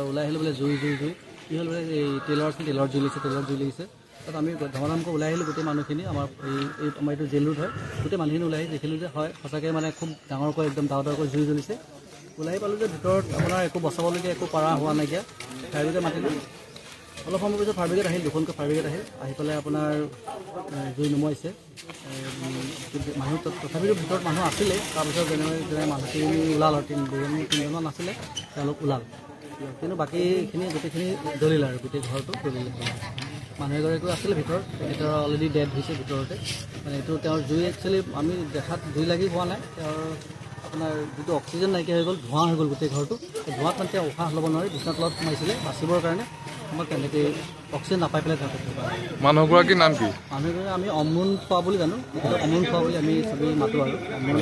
ওলাই আহিলোঁ বোলে জুই কি হ'ল বোলে এই টেইলৰ জুই লাগিছে তাত আমি ধমাধমকৈ ওলাই আহিলোঁ গোটেই মানুহখিনি আমাৰ এইটো জেল ৰোড হয় গোটেই মানুহখিনি ওলাই আহি দেখিলোঁ যে হয় সঁচাকৈ মানে খুব ডাঙৰকৈ একদম ডাঙৰকৈ জুই জ্বলিছে ওলাই পালোঁ যে ভিতৰত আপোনাৰ একো বচাবলগীয়া একো পাৰা হোৱা নাইকিয়া ফায়াৰ ব্ৰিগেড মাতিলোঁ অলপ সময় পিছত ফায়াৰ ব্ৰিগেড আহিল দুখনকৈ ফায়াৰ ব্ৰিগেড আহি পেলাই আপোনাৰ জুই নুমুৱাইছে মানুহ তথাপিতো ভিতৰত মানুহ আছিলে তাৰপিছত যেনে মানুহখিনি ওলাল আৰু তিনিজনমান আছিলে তেওঁলোক ওলাল কিন্তু বাকীখিনি গোটেইখিনি জ্বলিল আৰু গোটেই ঘৰটো জ্বলিলে মানুহ এগৰাকীও আছিলে ভিতৰত অলৰেডি ডেড হৈছে ভিতৰতে মানে এইটো তেওঁৰ জুই একচুৱেলি আমি দেখাত জুই লাগি হোৱা নাই তেওঁৰ আপোনাৰ যিটো অক্সিজেন নাইকিয়া হৈ গ'ল ধোঁৱা হৈ গ'ল গোটেই ঘৰটো ধোঁৱাত মানে তেওঁ উশাহ ল'ব নোৱাৰি বিচনাৰ তলত সোমাইছিলে বাচিবৰ কাৰণে আমাক তেনেকৈ অক্সিজেন নাপাই পেলাই তেওঁ থাকিব পাৰে মানুহগৰাকীৰ নাম কি মানুহগৰাকী আমি অমন খোৱা বুলি জানো অমন খোৱা বুলি আমি চবেই মাতোঁ আৰু অমন